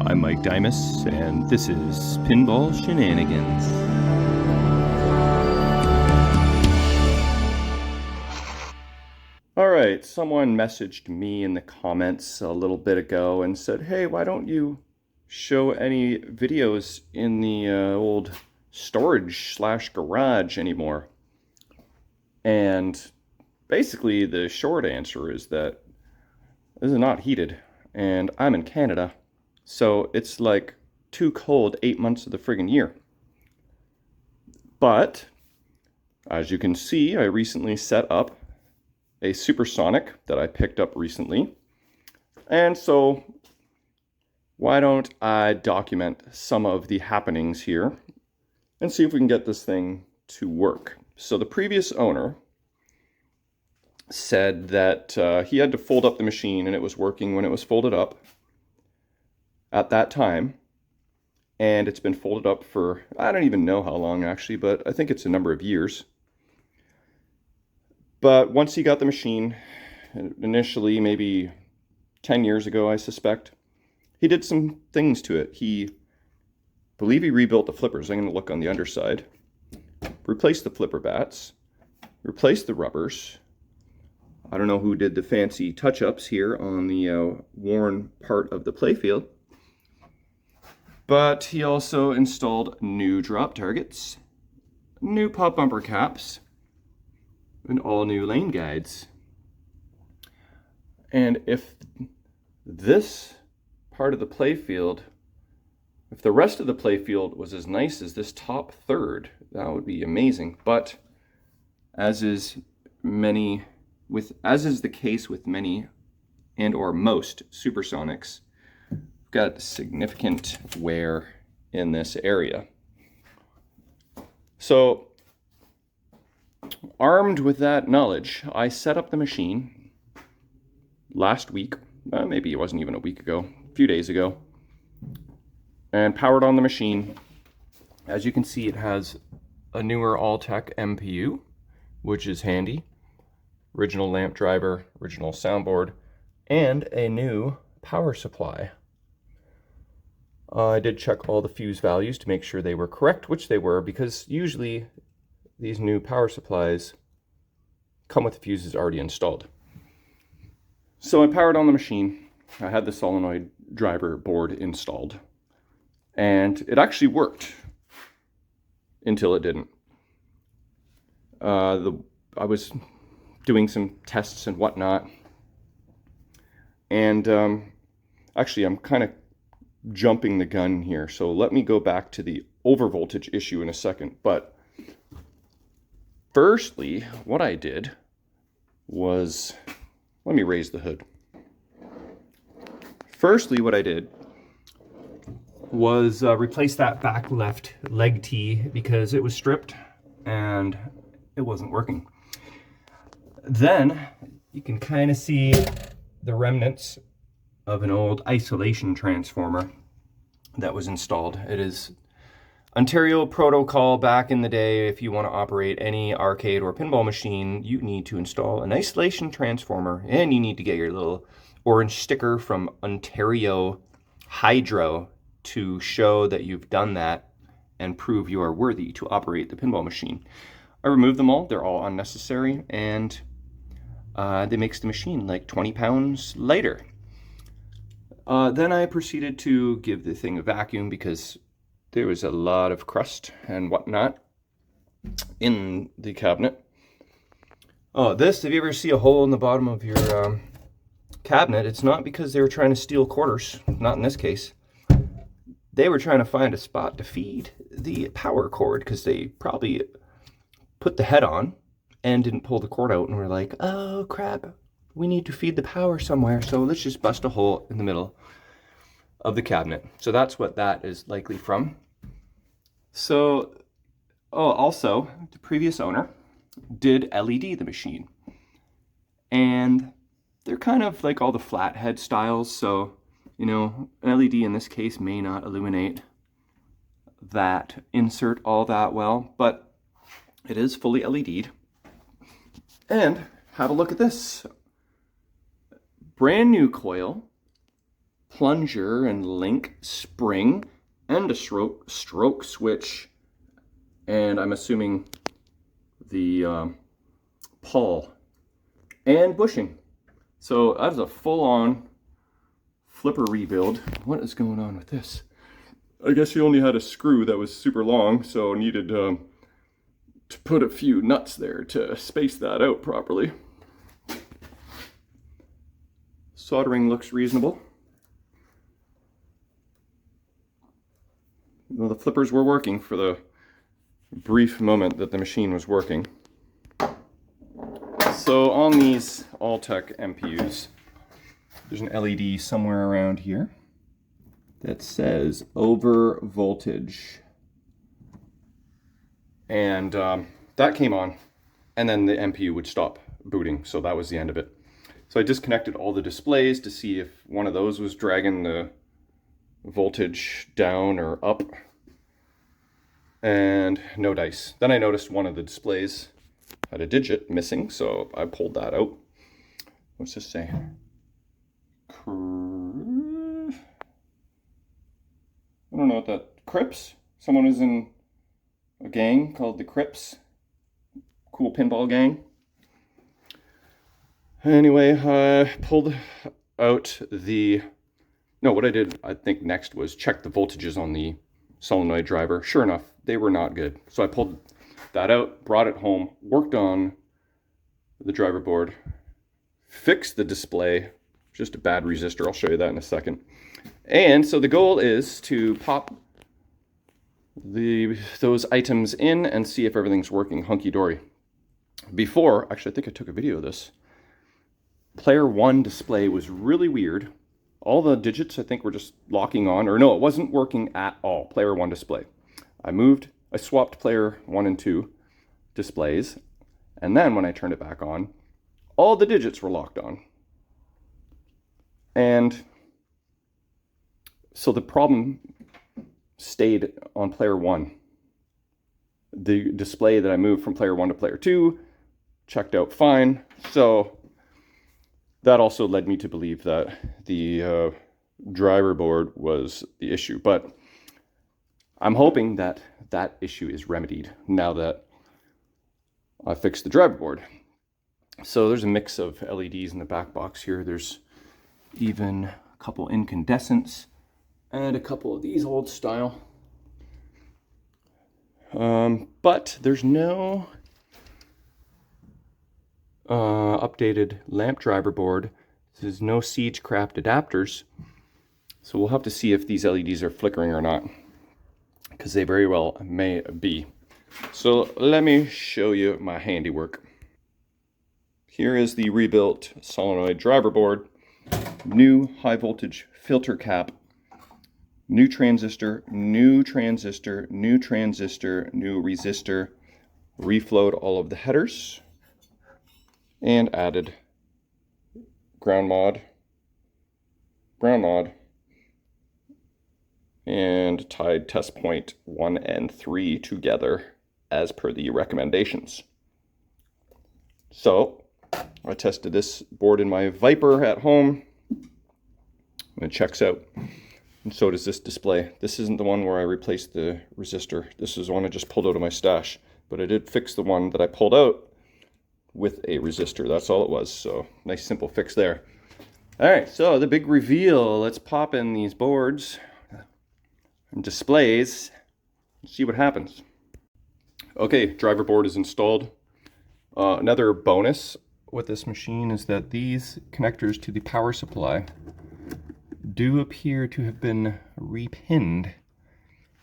I'm Mike Dimas, and this is Pinball Shenanigans. Alright, someone messaged me in the comments a little bit ago and said, hey, why don't you show any videos in the old storage/garage anymore? And basically the short answer is that this is not heated, and I'm in Canada. So it's like too cold 8 months of the friggin' year. But, as you can see, I recently set up a Supersonic that I picked up recently. And so, why don't I document some of the happenings here and see if we can get this thing to work. So the previous owner said that he had to fold up the machine and it was working when it was folded up at that time, and it's been folded up for, I don't even know how long actually, but I think it's a number of years. But once he got the machine, initially maybe 10 years ago I suspect, he did some things to it. I believe he rebuilt the flippers. I'm going to look on the underside. Replaced the flipper bats, replaced the rubbers. I don't know who did the fancy touch-ups here on the worn part of the playfield. But he also installed new drop targets, new pop bumper caps, and all new lane guides. And if this part of the playfield, if the rest of the playfield was as nice as this top third, that would be amazing. But as is the case with many and or most Supersonics, got significant wear in this area. So, armed with that knowledge, I set up the machine last week, maybe it wasn't even a week ago, a few days ago, and powered on the machine. As you can see, it has a newer Altek MPU, which is handy, original lamp driver, original soundboard, and a new power supply. I did check all the fuse values to make sure they were correct, which they were, because usually these new power supplies come with the fuses already installed. So I powered on the machine. I had the solenoid driver board installed, and it actually worked until it didn't. I was doing some tests and whatnot, and actually I'm kind of jumping the gun here, so let me go back to the overvoltage issue in a second. But firstly, what I did was, let me raise the hood. Firstly, what I did was replace that back left leg tee because it was stripped and it wasn't working. Then you can kind of see the remnants of an old isolation transformer that was installed. It is Ontario protocol back in the day. If you want to operate any arcade or pinball machine, you need to install an isolation transformer, and you need to get your little orange sticker from Ontario Hydro to show that you've done that and prove you are worthy to operate the pinball machine. I removed them all. They're all unnecessary, and they makes the machine like 20 pounds lighter. Then I proceeded to give the thing a vacuum because there was a lot of crust and whatnot in the cabinet. Oh, if you ever see a hole in the bottom of your cabinet, it's not because they were trying to steal quarters. Not in this case. They were trying to find a spot to feed the power cord because they probably put the head on and didn't pull the cord out and were like, oh crap, we need to feed the power somewhere, so let's just bust a hole in the middle of the cabinet. So that's what that is likely from. So, also, the previous owner did LED the machine. And they're kind of like all the flathead styles, so, you know, an LED in this case may not illuminate that insert all that well, but it is fully LED'd. And have a look at this. Brand new coil, plunger and link spring and a stroke switch, and I'm assuming the pawl and bushing. So that was a full-on flipper rebuild. What is going on with this? I guess you only had a screw that was super long, so needed to put a few nuts there to space that out properly. Soldering looks reasonable. Well, the flippers were working for the brief moment that the machine was working. So on these Altek MPUs, there's an LED somewhere around here that says over voltage. And that came on, and then the MPU would stop booting, so that was the end of it. So I disconnected all the displays to see if one of those was dragging the voltage down or up, and no dice. Then I noticed one of the displays had a digit missing, so I pulled that out. What's this say? I don't know what that... Crips? Someone was in a gang called the Crips. Cool pinball gang. Anyway, I pulled out the... No, what I did, I think next was check the voltages on the solenoid driver. Sure enough, they were not good. So I pulled that out, brought it home, worked on the driver board, fixed the display, just a bad resistor. I'll show you that in a second. And so the goal is to pop those items in and see if everything's working hunky-dory. Before, actually I think I took a video of this, player 1 display was really weird. All the digits I think were just locking on, or no, it wasn't working at all, player 1 display. I swapped player 1 and 2 displays, and then when I turned it back on, all the digits were locked on. And so the problem stayed on player 1. The display that I moved from player 1 to player 2 checked out fine. So that also led me to believe that the driver board was the issue. But I'm hoping that that issue is remedied now that I fixed the driver board. So there's a mix of LEDs in the back box here. There's even a couple incandescents and a couple of these old style. But there's no updated lamp driver board. There's no siege craft adapters. So we'll have to see if these LEDs are flickering or not, because they very well may be. So let me show you my handiwork. Here is the rebuilt solenoid driver board. New high voltage filter cap. New transistor, new transistor, new transistor, new resistor. Reflowed all of the headers. And added ground mod, and tied test point 1 and 3 together as per the recommendations. So I tested this board in my Viper at home, and it checks out. And so does this display. This isn't the one where I replaced the resistor. This is the one I just pulled out of my stash. But I did fix the one that I pulled out with a resistor. That's all it was. So nice simple fix there. All right, so the big reveal. Let's pop in these boards and displays and see what happens. Okay, driver board is installed. Another bonus with this machine is that these connectors to the power supply do appear to have been repinned.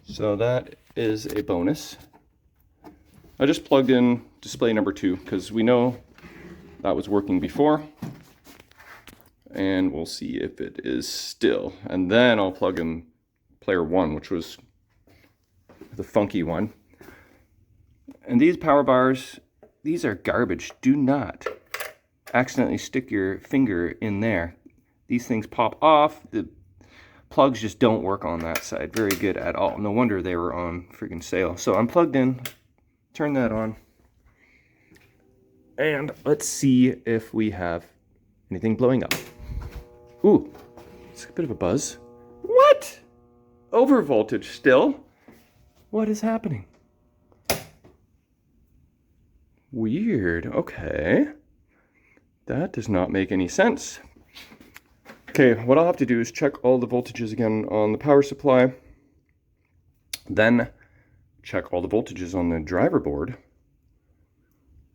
So that is a bonus. I just plugged in display number 2 because we know that was working before. And we'll see if it is still. And then I'll plug in player 1, which was the funky one. And these power bars, these are garbage. Do not accidentally stick your finger in there. These things pop off. The plugs just don't work on that side very good at all. No wonder they were on freaking sale. So I'm plugged in. Turn that on. And let's see if we have anything blowing up. Ooh, It's a bit of a buzz. What? Over voltage still? What is happening? Weird. Okay. That does not make any sense. Okay, what I'll have to do is check all the voltages again on the power supply. Then check all the voltages on the driver board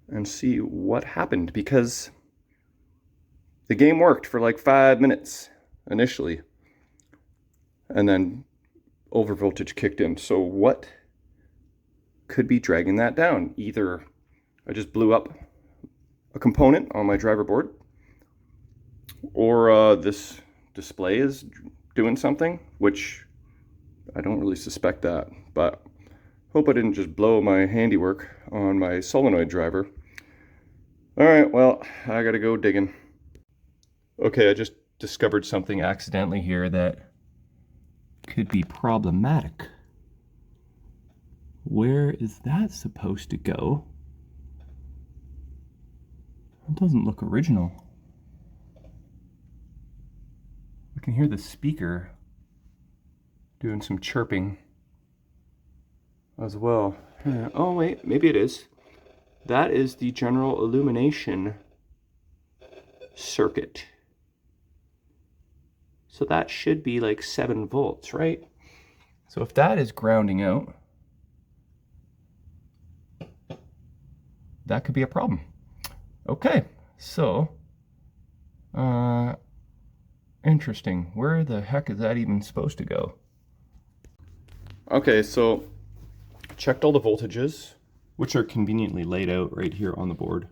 and see what happened, because the game worked for like 5 minutes initially and then over voltage kicked in. So what could be dragging that down? Either I just blew up a component on my driver board, or this display is doing something, which I don't really suspect that, but hope I didn't just blow my handiwork on my solenoid driver. All right, well, I gotta go digging. Okay, I just discovered something accidentally here that could be problematic. Where is that supposed to go? It doesn't look original. I can hear the speaker doing some chirping as well. Oh wait, maybe it is. That is the general illumination circuit. So that should be like 7 volts, right? So if that is grounding out, that could be a problem. Okay, so interesting. Where the heck is that even supposed to go? Okay, so checked all the voltages, which are conveniently laid out right here on the board.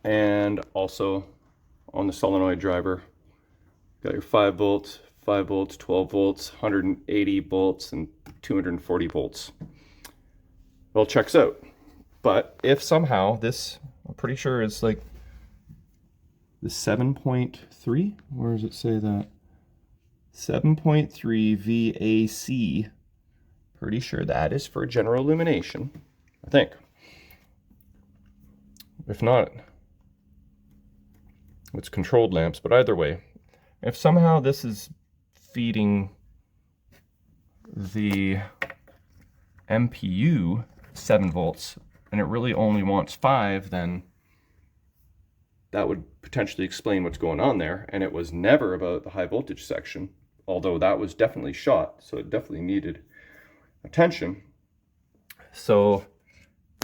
And also on the solenoid driver, got your 5 volts, 5 volts, 12 volts, 180 volts, and 240 volts. Well, checks out. But if somehow this, I'm pretty sure it's like the 7.3, where does it say that? 7.3 VAC. Pretty sure that is for general illumination, I think. If not, it's controlled lamps, but either way, if somehow this is feeding the MPU 7 volts and it really only wants 5, then that would potentially explain what's going on there. And it was never about the high voltage section, although that was definitely shot, so it definitely needed attention. So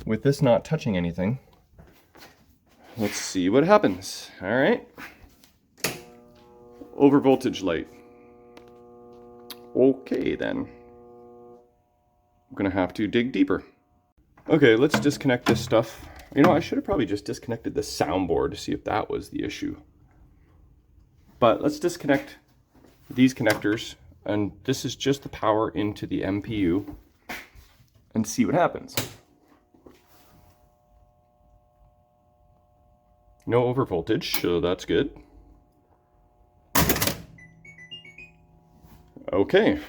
with this not touching anything, let's see what happens. All right. Over voltage light. Okay, then. I'm gonna have to dig deeper. Okay, let's disconnect this stuff. You know, I should have probably just disconnected the soundboard to see if that was the issue. But let's disconnect these connectors, and this is just the power into the MPU, and see what happens. No over voltage, so that's good. Okay.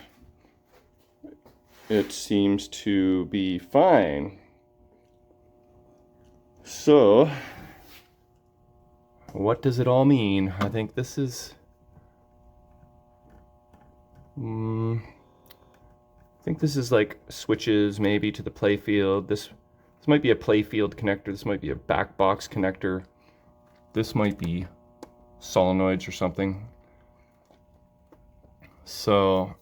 It seems to be fine. So, what does it all mean? I think this is... I think this is like switches maybe to the playfield. This might be a playfield connector. This might be a back box connector. This might be solenoids or something. So,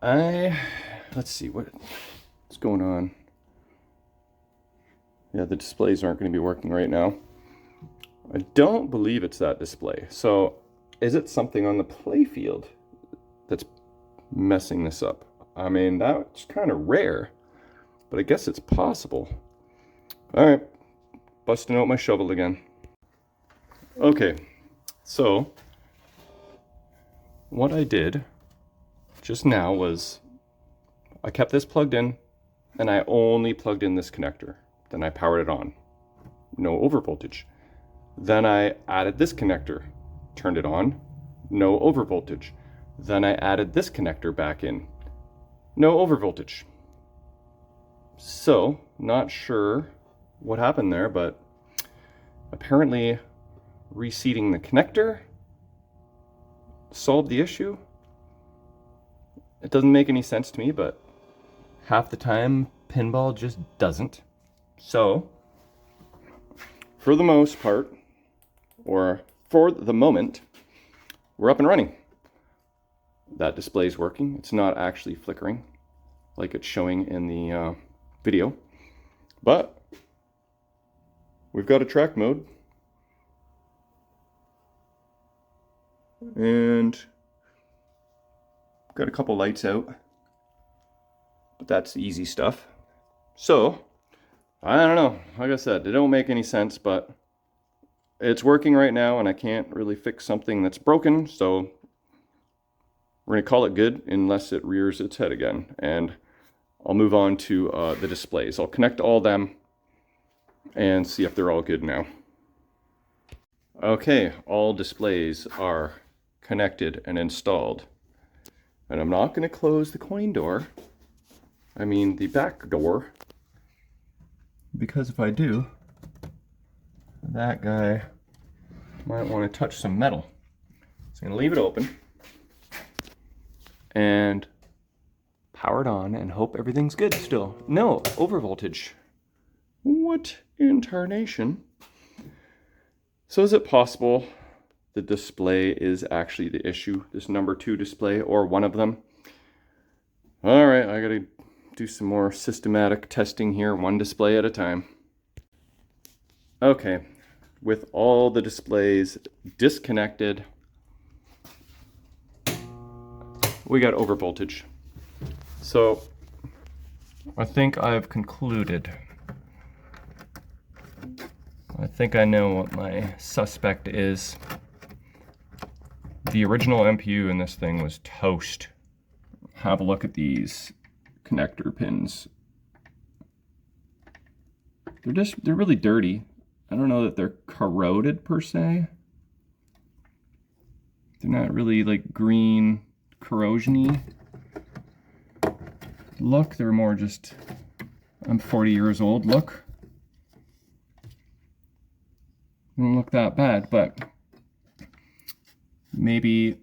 let's see what's going on. Yeah, the displays aren't going to be working right now. I don't believe it's that display. So, is it something on the playfield that's messing this up? I mean, that's kind of rare, but I guess it's possible. All right, busting out my shovel again. Okay, so what I did just now was I kept this plugged in and I only plugged in this connector. Then I powered it on. No over voltage. Then I added this connector, turned it on, no over voltage. Then I added this connector back in, no over voltage. So, not sure what happened there, but apparently reseating the connector solved the issue. It doesn't make any sense to me, but half the time Pinball just doesn't. So, for the most part, or for the moment, we're up and running. That display's working. It's not actually flickering like it's showing in the video, but we've got a track mode and got a couple lights out, but that's the easy stuff. So I don't know, like I said, it don't make any sense, but it's working right now and I can't really fix something that's broken, so we're gonna call it good unless it rears its head again, and I'll move on to the displays. I'll connect all them and see if they're all good now. Okay, all displays are connected and installed. And I'm not going to close the coin door, I mean the back door, because if I do, that guy might want to touch some metal. So I'm going to leave it open and power it on and hope everything's good still. No, over voltage. What in tarnation? So is it possible the display is actually the issue, this number 2 display, or one of them? All right, I gotta do some more systematic testing here, one display at a time. Okay, with all the displays disconnected, we got over voltage. So I think I've concluded. I think I know what my suspect is. The original MPU in this thing was toast. Have a look at these connector pins. They're really dirty. I don't know that they're corroded per se. They're not really like green corrosion-y. Look, they're more just, I'm 40 years old, look. Don't look that bad, but maybe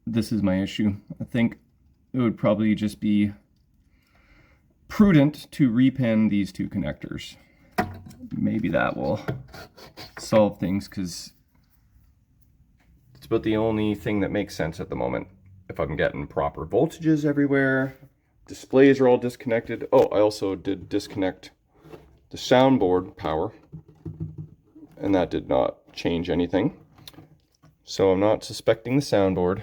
this is my issue. I think it would probably just be prudent to repin these 2 connectors. Maybe that will solve things, because it's about the only thing that makes sense at the moment. If I'm getting proper voltages everywhere, displays are all disconnected. Oh, I also did disconnect the soundboard power, and that did not change anything. So I'm not suspecting the soundboard.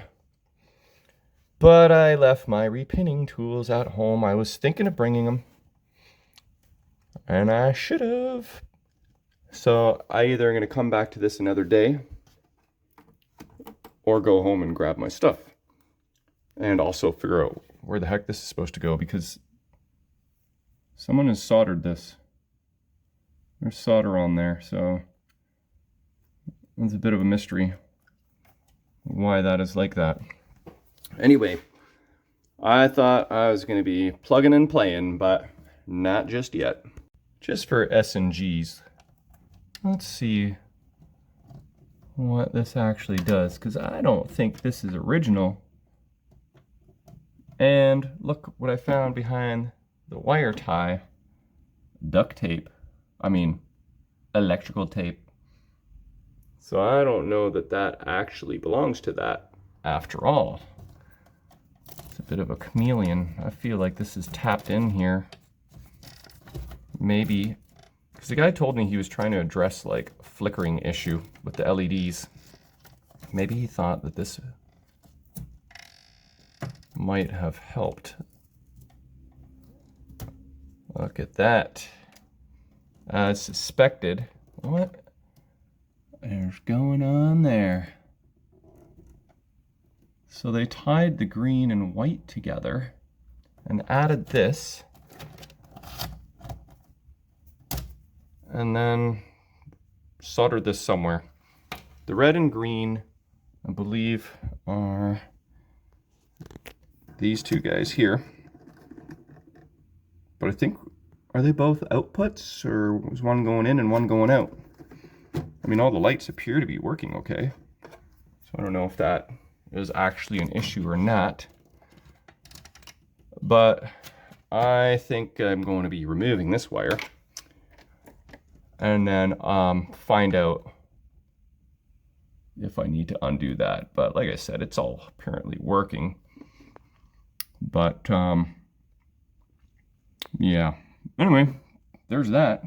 But I left my repinning tools at home. I was thinking of bringing them, and I should have. So I either am going to come back to this another day or go home and grab my stuff. And also figure out where the heck this is supposed to go, because someone has soldered this. There's solder on there, so it's a bit of a mystery why that is like that. Anyway, I thought I was going to be plugging and playing, but not just yet. Just for S&Gs, let's see what this actually does, because I don't think this is original. And look what I found behind the wire tie. Duct tape. I mean, electrical tape. So I don't know that that actually belongs to that after all. It's a bit of a chameleon. I feel like this is tapped in here. Maybe, because the guy told me he was trying to address like a flickering issue with the LEDs. Maybe he thought that this might have helped. Look at that. As suspected. What is going on there? So they tied the green and white together and added this, and then soldered this somewhere. The red and green, I believe, are these 2 guys here. But I think, are they both outputs, or was one going in and one going out? I mean, all the lights appear to be working okay. So I don't know if that is actually an issue or not. But I think I'm going to be removing this wire and then find out if I need to undo that. But like I said, it's all apparently working. But yeah, anyway, there's that.